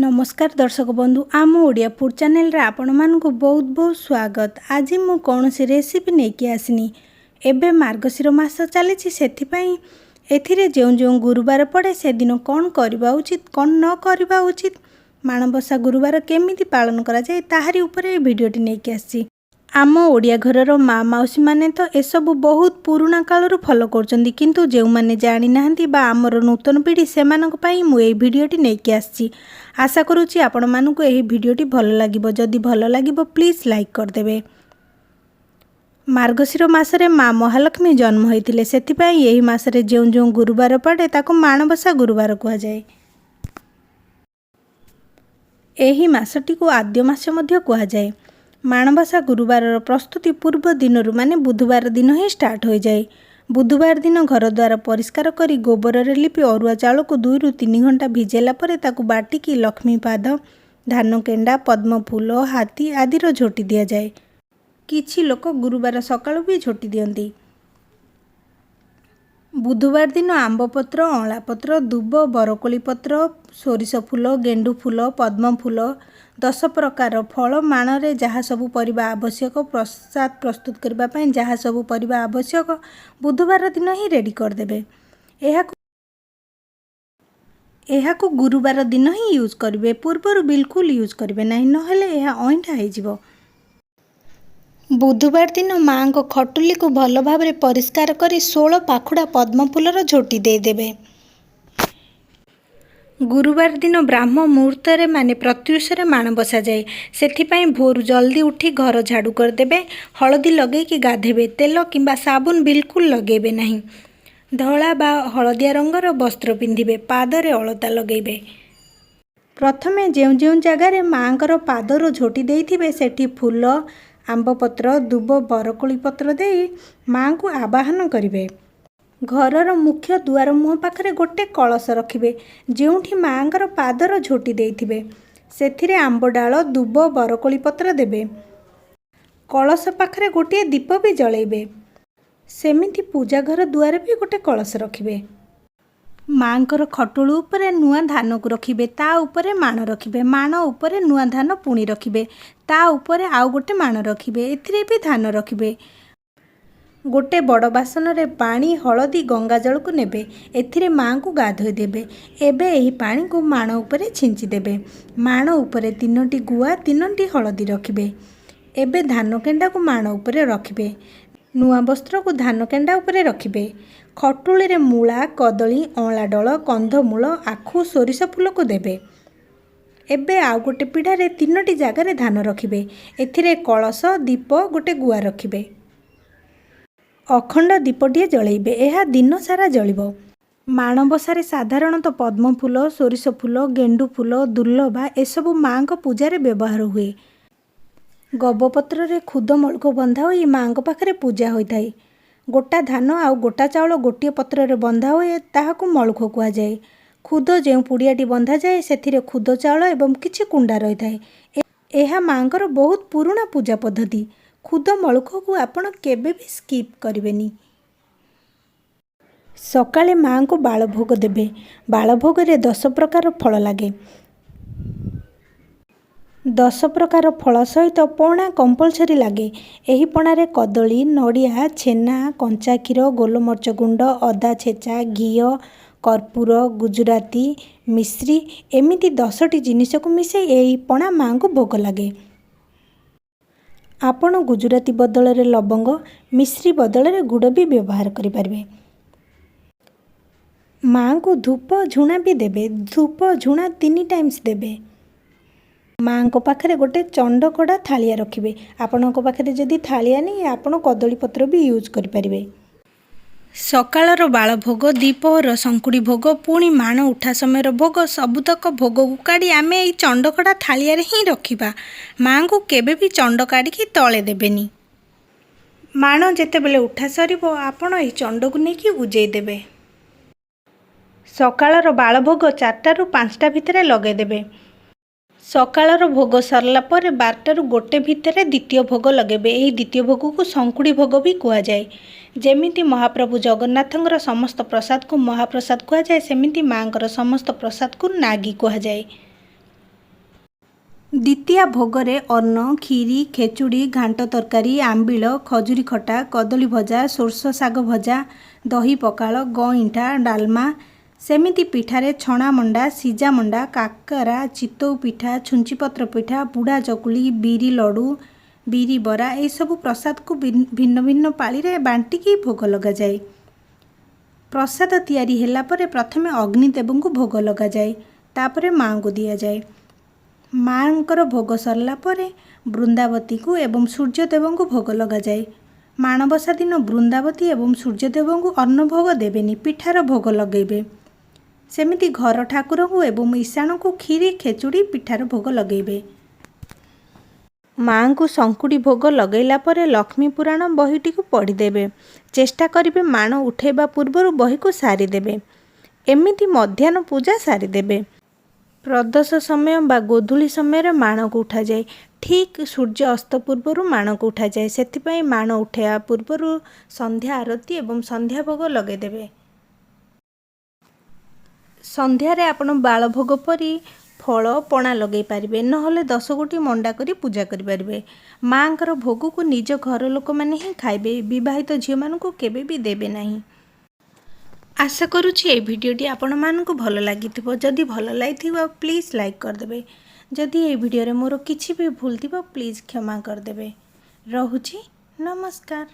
नमस्कार दर्शक बंधु आम ओडिया फूड चैनल रे आपण मानकु बहुत बहुत स्वागत। आज मु कौन सी रेसिपी नेकी आसनी एबे मार्गशीर मास चली सेथिपाई एथिरे जो जो गुरुवार पड़े से दिन कौन करबा उचित कौन न करबा उचित माणबसा गुरुवार केमिति पालन करा जाए ताहारी ऊपर भिडियोटी नेकी आसी। आम ओडिया घरर माँ मौसी माने तो एसबू बहुत पुराना कालरू फॉलो करछंती किंतु जो माने जानी नाहंती बा आमर नूतन पीढ़ी सेमानक पई मु एई भिडियोटी नेकी आसी। आशा करूची आपण मानकु एही भिडियोटी भल लागिबो। जदि भल लागिबो प्लीज लाइक कर देबे। मार्गशीर मासरे माँ महालक्ष्मी जन्म होइतिले सेथिपाई एही मासरे जो जो गुरुवार पड़े ताको माणबसा गुरुवार कुहा जाए। एही मासटी को आद्य मास मध्य कुहा जाए। माणबसा गुरुवार प्रस्तुति पूर्व दिन माने बुधवार दिन ही स्टार्ट हो जाए। बुधवार दिन घर द्वार परिष्कार करी गोबर रे लिपि अरुआ चाउल को 2 ରୁ 3 घंटा भिजेला परे ताकू बाटिकी लक्ष्मी पाद धान केंडा पद्म फूल हाथी आदि झोटी दिया जाए। किछि लोक गुरुवार सकाळु भी झोटी दियंती। बुधवार दिन आंब पत्र अँला पत्र दुब बरकोली पत्र सोरिष फूल गेंडू फूल पद्म फूल 10 प्रकार फल माणरे जहाँ सबू परिबा आवश्यक प्रसाद प्रस्तुत करने जहाँ सबू परिबा आवश्यक बुधवार दिन ही रेडी करदेवे। एहाकु गुरुवार दिन ही यूज करेंगे पूर्वर बिल्कुल यूज करेंगे ना नहेले यह अईंठा हो। बुधवार दिन माँ को खटुली को भल भाव परिष्कार करी 16 पाखुड़ा पद्म फूलर झोटी देदेवे। गुरुवार दिन ब्राह्म मुहूर्त माने प्रत्युष माण बसा जाए सेथिपाई भोर जल्दी उठी घर झाड़ू करदेवे। हलदी लगे कि गाधेबे तेल किंबा साबुन बिल्कुल लगेबे नहीं। धला बा हलदिया रंगर वस्त्र पिंधिबे पादरे अलता लगेबे। प्रथमे जो जो जगार माँकर पादर झोटी देइथिबे सेठी फूल आंबपत्र दुब बरकोली पत्र दे माँ को आवाहन करिवे। घरर मुख्य दुआर मुह पाखरे गोटे कलश रखिबे जेउठी माँकर पादर झोटी देइथिबे सेथिरे आंब डाल दुब बरकोली पत्र देबे। कलश पाखरे गोटे दीप भी जळेबे। सेमिति पूजा घर दुआर भी गोटे कलश रखिबे। माँकर खटुळू उपरे नुआ धान को रखिबे ता उपरे माण रखिबे माण उपरे नुआ धान पुणी रखिबे ता उपरे आउ गोटे माण रखिबे एथिरे भी धान रखिबे। गोटे बड़ बासन रे पानी हलदी गंगा जल को नेबे एथिरे माँ को गाधोई देबे। एबे एही पानी को माण उपरे छिंची देबे। माण उपरे 3टी गुआ 3टी हलदी रखिबे। एबे धान केंडा को माण उपरे रखिबे। नुआ वस्त्र को धान केंडा उपरे रखिबे। खटुली रे मूला कदली अँला डल कंधमूल आखु सोरिष फूल को देबे। एबे आउ गोटे पीढ़ा रे 3टी जगार धान रखिबे एथिरे कलश दीप गोटे गुआ रखिबे। अखंड दीपटिए जळेबे यह दिन सारा जळिबो। माणबसारे साधारणतः पद्म फूल सोरिष फूल गेंडू फूल दुर्लभा एसबू माँ को पूजा व्यवहार हुए। गबपत्र रे खुद मलक बंधा होई माँ को पाखरे पूजा होता है। गोटा धान आउ गोटा चाउल गोटे पत्र रे बंधा हुए ताहाकू मलख कुहा जाए। खुद जो पुड़ियाटी बंधा जाए सेथिरे खुद चाउल एवं किछि कुंडा रही थाए। यह माँकर बहुत पुराना पूजा पद्धति। खुद मलख को आपण केबे भी स्किप करेनि। सकाळे माँ को बालभोग देबे। बालभोग रे 10 प्रकार फल लगे। 10 प्रकार फल सहित पणा कंपलसरी लगे। एही पणारे कदली नड़िया छेना कंचा क्षीर गोलमर्च गुंड अदा छेचा घी कर्पूर गुजराती मिश्री एमिति 10टी जिनिस को मिसे एही पणा माँ को भोग लगे। आपण गुजराती बदल रे लवंग मिश्री बदल रे गुड़ भी व्यवहार करें। माँ को धूप झुणा भी देबे। धूप झुणा 3 टाइम्स देबे। माँ को पाखरे गोटे चंडकड़ा थालिया रखिबे। आपण को पाखरे जदि थालिया नहीं आपण कदली पत्र भी यूज करि परिबे। सकाळर बाल भोग दीपहर संकुड़ी भोग पुणी माण उठा समय भोग सबुतक भोग को काढ़ी आमे एई चंडकड़ा थालिया रे ही रखिबा। माँ को केबे भी चंड काढ़ी तले देबेनी। माण जेतेबेले उठा सरिबो आपण एई चंड को नेकी उजेई देबे। सकाळर बाल भोग 4टा ରୁ 5टा भितरे लगे देबे। सकाळर भोग सरला पर 12टा ରୁ 1 भितरे द्वितीय भोग लगेबे। एही द्वितीय भोग को संकुड़ी भोग भी कुहा जाए। जेमिति महाप्रभु जगन्नाथंकर समस्त प्रसाद को महाप्रसाद कुहा जाए सेमिति माँकर समस्त प्रसाद को नागी कुहा जाए। द्वितीया भोगरे अन्न खीरी खेचुड़ी घांट तरकारी आंबिल खजुरी खटा कदली भजा सोरष साग भजा दही पखाल गईंठा डालमा सेमिति पिठारे छणा मंडा सिजा मंडा काकरा चितौ पिठा छुंचीपत्र पिठा बुढ़ा चकुली बिरी लडू बिरी बरा ये सब प्रसाद को भिन्न भिन्न पाली रे बांटिकी भोग लगा जाए। प्रसाद तैयारी ହେଲା ପରେ प्रथमे अग्निदेव को भोग लगा जाए तापरे माँ को दिया जाए। माँकर भोग सरला परे बृंदावती को एवं सूर्यदेव को भोग लगा जाए। माणबसा दिन बृंदावती एवं सूर्यदेव को अन्न भोग देवेनी पिठार भोग लगेबे। सेमिति घर ठाकुर को एवं ईशान को खीरी खेचुड़ी पिठार भोग लगेबे। माँ को शंकुड़ी भोग लगैला परे लक्ष्मी पुराण बहीटी को पढ़ीदेवे। चेष्टा करिबे माण उठेबा पूर्व बही को सारीदेवे। एमिति मध्याह्न पूजा सारीदेवे। प्रदोष समय बा गोधूली समय माण को उठा जाए। ठीक सूर्य अस्त पूर्व माण को उठा जाए। सेथिपाई माण उठेबा पूर्व संध्या आरती एवं संध्या भोग लगेदेवे। संध्यारे आपण बाल भोग परी फल पणा लगे पारिबे नहले 10 गोटी मंडा करी पूजा करि पारिबे। माँकर भोग को निज घर लोक माने ही खाइबे। विवाहित झियो मानकु केबे भी देबे नाही। आशा करुछि ए भिडियोटी आपण मानकु भल लागिथिबो। जदि भल लागिथिबो प्लीज लाइक कर देबे। जदि ए भिडियो रे मोर किछि भी भूल थिबो प्लीज क्षमा कर देबे। रहुछि नमस्कार।